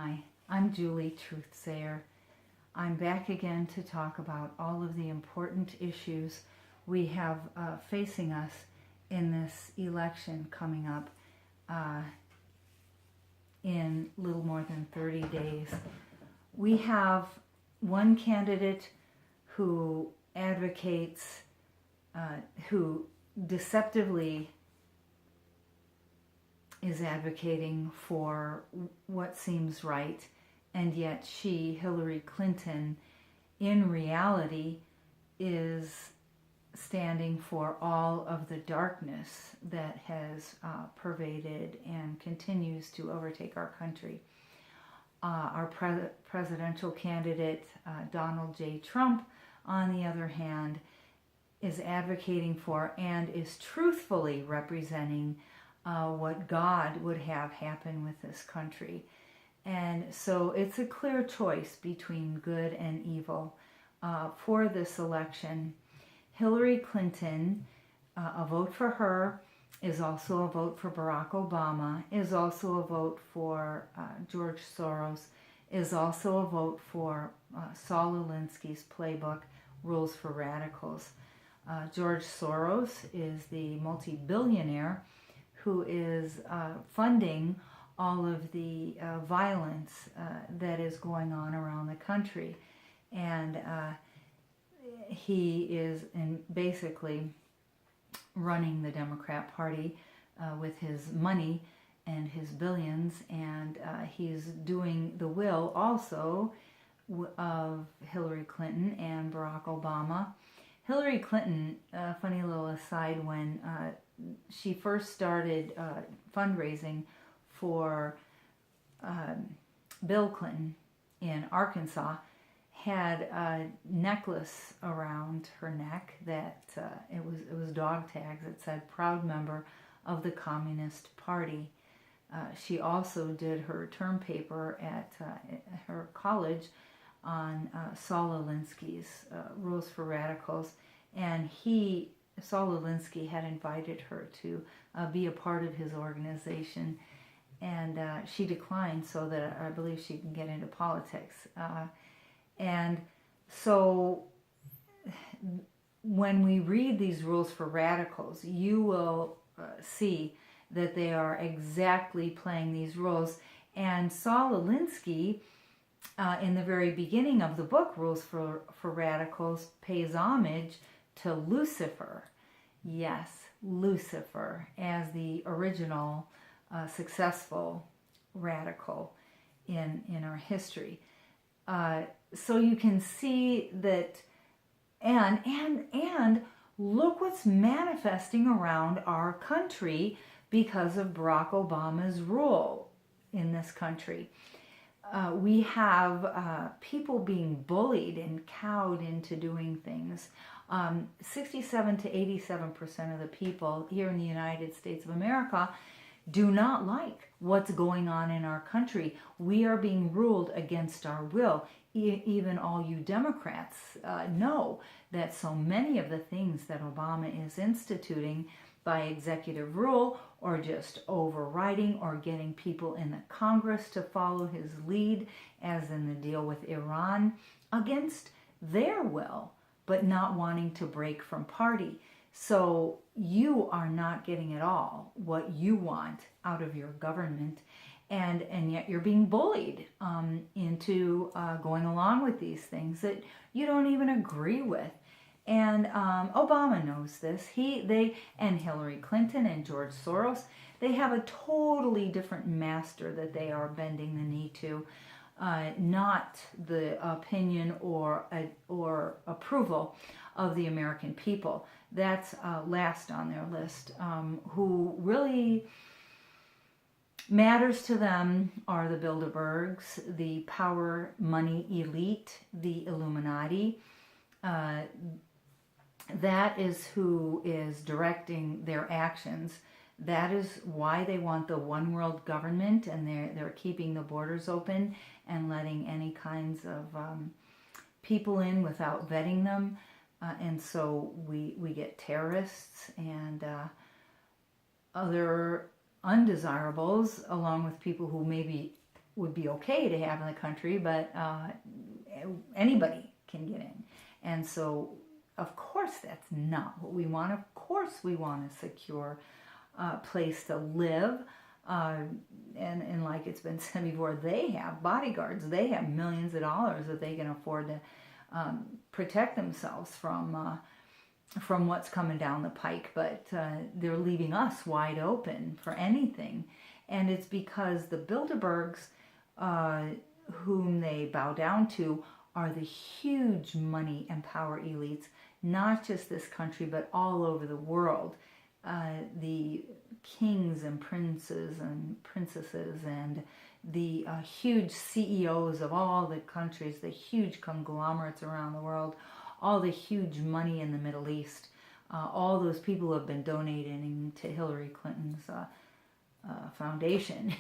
Hi, I'm Julie Truthsayer. I'm back again to talk about all of the important issues we have facing us in this election coming up in little more than 30 days. We have one candidate who advocates, who deceptively is advocating for what seems right, and yet she, Hillary Clinton, in reality is standing for all of the darkness that has pervaded and continues to overtake our country. Our presidential candidate, Donald J. Trump, on the other hand, is advocating for and is truthfully representing what God would have happen with this country. And so it's a clear choice between good and evil for this election. Hillary Clinton, a vote for her is also a vote for Barack Obama, is also a vote for George Soros, is also a vote for Saul Alinsky's playbook, Rules for Radicals. George Soros is the multi-billionaire who is funding all of the violence that is going on around the country. And he is basically running the Democrat Party with his money and his billions, and he's doing the will also of Hillary Clinton and Barack Obama. Hillary Clinton, funny little aside, when she first started fundraising for Bill Clinton in Arkansas, had a necklace around her neck that it was dog tags that said "Proud Member of the Communist Party." She also did her term paper at her college on Saul Alinsky's Rules for Radicals, and Saul Alinsky had invited her to be a part of his organization, and she declined so that I believe she can get into politics. And so when we read these Rules for Radicals, you will see that they are exactly playing these roles. And Saul Alinsky, in the very beginning of the book, Rules for Radicals, pays homage to Lucifer. Yes, Lucifer, as the original successful radical in our history. So you can see that, and look what's manifesting around our country because of Barack Obama's rule in this country. We have people being bullied and cowed into doing things. 67 to 87% of the people here in the United States of America do not like what's going on in our country. We are being ruled against our will. Even all you Democrats know that so many of the things that Obama is instituting by executive rule or just overriding or getting people in the Congress to follow his lead, as in the deal with Iran, against their will, but not wanting to break from party. So you are not getting at all what you want out of your government, and yet you're being bullied into going along with these things that you don't even agree with. And Obama knows this. And Hillary Clinton and George Soros, they have a totally different master that they are bending the knee to, not the opinion or approval of the American people. That's last on their list. Who really matters to them are the Bilderbergs, the power money elite, the Illuminati. That is who is directing their actions. That is why they want the one world government, and they're keeping the borders open and letting any kinds of people in without vetting them. And so we get terrorists and other undesirables, along with people who maybe would be okay to have in the country, but anybody can get in. And so, of course, that's not what we want. Of course, we want a secure place to live. And like it's been said before, they have bodyguards. They have millions of dollars that they can afford to protect themselves from what's coming down the pike. But they're leaving us wide open for anything. And it's because the Bilderbergs, whom they bow down to, are the huge money and power elites, not just this country, but all over the world. The kings and princes and princesses and the huge CEOs of all the countries, the huge conglomerates around the world, all the huge money in the Middle East, all those people who have been donating to Hillary Clinton's foundation.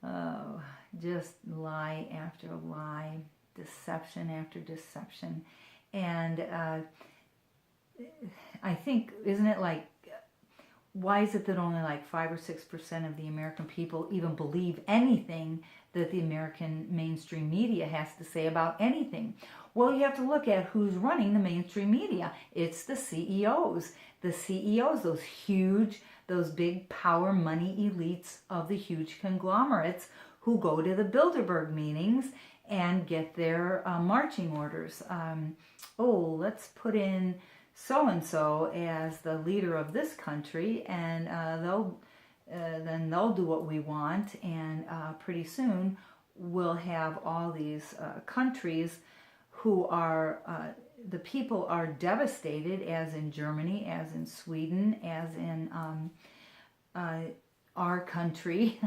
Oh, just lie after lie, deception after deception. And I think, isn't it like, why is it that only like 5 or 6% of the American people even believe anything that the American mainstream media has to say about anything? Well, you have to look at who's running the mainstream media. It's the CEOs. The CEOs, those big power money elites of the huge conglomerates who go to the Bilderberg meetings and get their marching orders. Let's put in so-and-so as the leader of this country, and then they'll do what we want, and pretty soon we'll have all these countries who are, the people are devastated, as in Germany, as in Sweden, as in our country.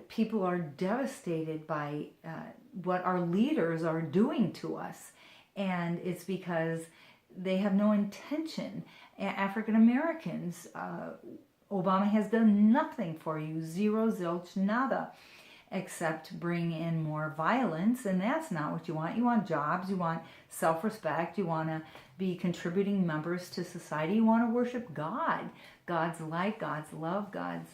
People are devastated by what our leaders are doing to us, and it's because they have no intention. African Americans, Obama has done nothing for you, zero, zilch, nada, except bring in more violence, and that's not what you want. You want jobs, you want self-respect, you want to be contributing members to society, you want to worship God, God's light, God's love, God's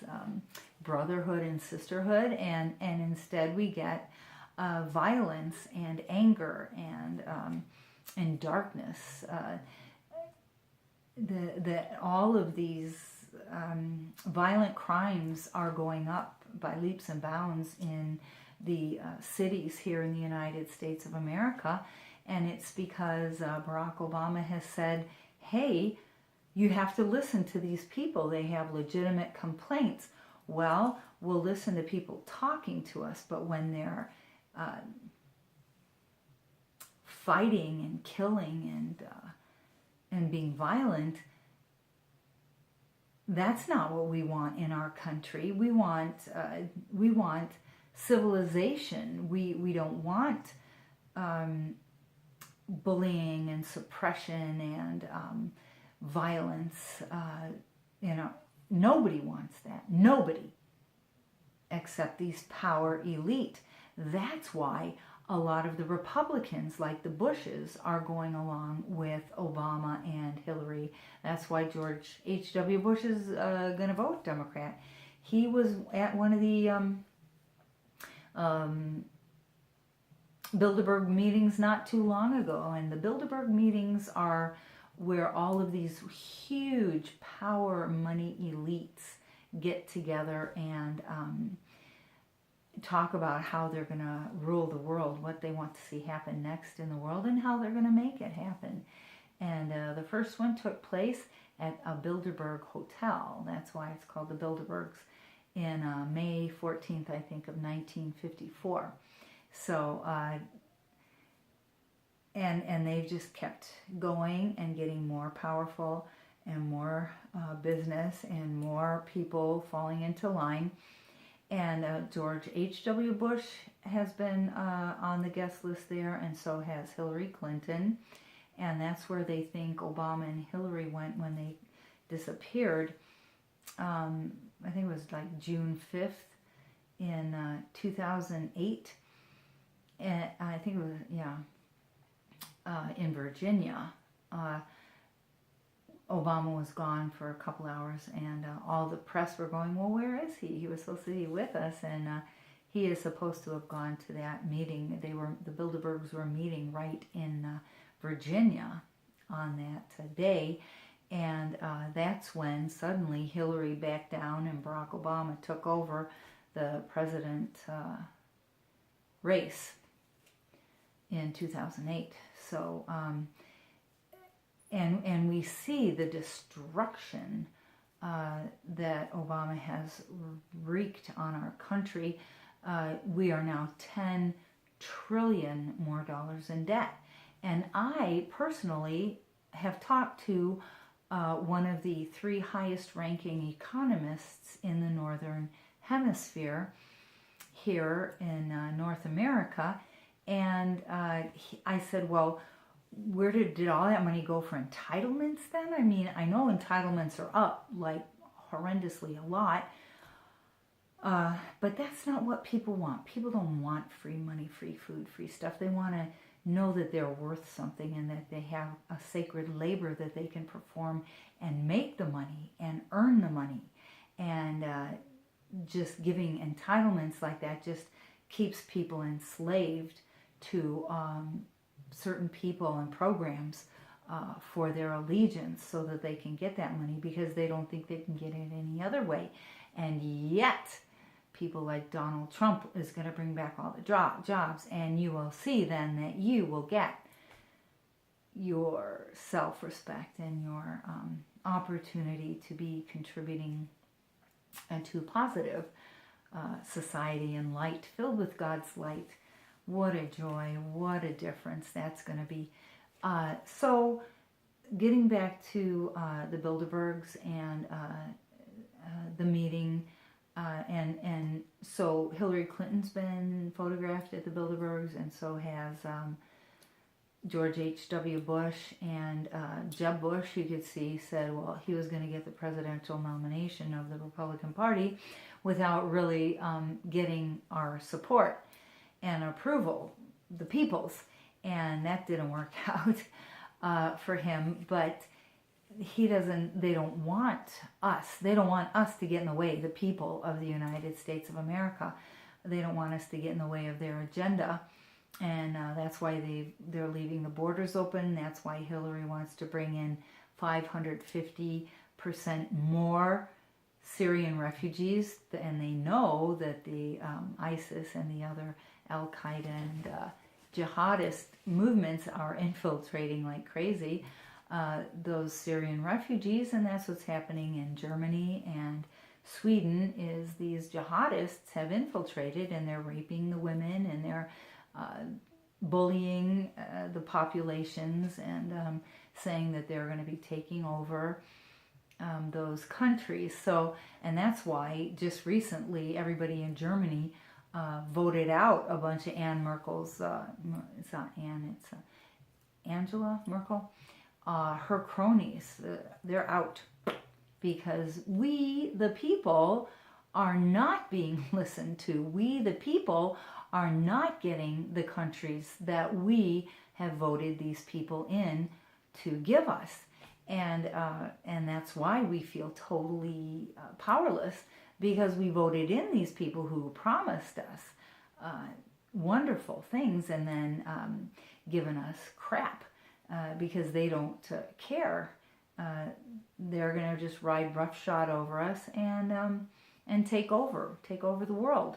brotherhood and sisterhood, and instead we get violence and anger and darkness. All of these violent crimes are going up by leaps and bounds in the cities here in the United States of America, and it's because Barack Obama has said, hey, you have to listen to these people. They have legitimate complaints. Well, we'll listen to people talking to us, but when they're fighting and killing and being violent, that's not what we want in our country. We want civilization. We don't want bullying and suppression and violence. Nobody wants that. Nobody, except these power elite. That's why a lot of the Republicans, like the Bushes, are going along with Obama and Hillary. That's why George H.W. Bush is going to vote Democrat. He was at one of the Bilderberg meetings not too long ago, and the Bilderberg meetings are where all of these huge power money elites get together and talk about how they're going to rule the world, what they want to see happen next in the world, and how they're going to make it happen. And the first one took place at a Bilderberg hotel. That's why it's called the Bilderbergs, in May 14th, I think, of 1954. So, and they've just kept going and getting more powerful and more business and more people falling into line. And George H.W. Bush has been on the guest list there, and so has Hillary Clinton. And that's where they think Obama and Hillary went when they disappeared. I think it was like June 5th in 2008. And I think it was, in Virginia. Obama was gone for a couple hours, and all the press were going, well, where is he? He was supposed to be with us, and he is supposed to have gone to that meeting. The Bilderbergs were meeting right in Virginia on that day, and that's when suddenly Hillary backed down and Barack Obama took over the president race in 2008. So, and we see the destruction that Obama has wreaked on our country. We are now $10 trillion more in debt. And I personally have talked to one of the 3 highest ranking economists in the Northern Hemisphere here in North America. And I said, well, where did all that money go for entitlements then? I mean, I know entitlements are up like horrendously a lot, but that's not what people want. People don't want free money, free food, free stuff. They want to know that they're worth something and that they have a sacred labor that they can perform and make the money and earn the money. And just giving entitlements like that just keeps people enslaved to certain people and programs for their allegiance so that they can get that money because they don't think they can get it any other way. And yet, people like Donald Trump is going to bring back all the jobs, and you will see then that you will get your self-respect and your opportunity to be contributing to positive society and light, filled with God's light. What a joy, what a difference that's going to be. So getting back to the Bilderbergs and the meeting, and so Hillary Clinton's been photographed at the Bilderbergs, and so has George H.W. Bush, and Jeb Bush, you could see, said, well, he was going to get the presidential nomination of the Republican Party without really getting our support and approval, the people's, and that didn't work out for him. But they don't want us to get in the way, the people of the United States of America. They don't want us to get in the way of their agenda, and that's why they're leaving the borders open. That's why Hillary wants to bring in 550% more Syrian refugees, and they know that the ISIS and the other Al-Qaeda and jihadist movements are infiltrating like crazy those Syrian refugees, and that's what's happening in Germany and Sweden. Is these jihadists have infiltrated, and they're raping the women, and they're bullying the populations, and saying that they're going to be taking over those countries. So, and that's why just recently everybody in Germany voted out a bunch of Anne Merkel's, it's not Anne, it's Angela Merkel, her cronies. They're out because we, the people, are not being listened to. We, the people, are not getting the countries that we have voted these people in to give us. And that's why we feel totally powerless, because we voted in these people who promised us wonderful things and then given us crap because they don't care. They're going to just ride roughshod over us and take over the world.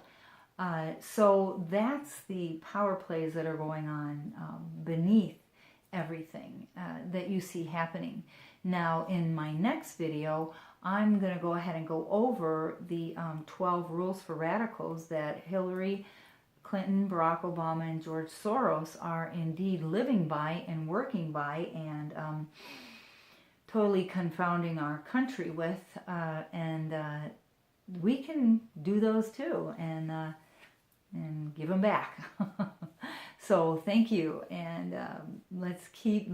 So that's the power plays that are going on beneath everything that you see happening. Now, in my next video, I'm going to go ahead and go over the 12 rules for radicals that Hillary Clinton, Barack Obama, and George Soros are indeed living by and working by, and totally confounding our country with. And we can do those too, and give them back. So thank you, and let's keep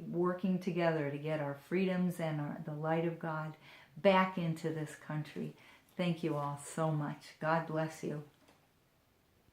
working together to get our freedoms and the light of God back into this country. Thank you all so much. God bless you.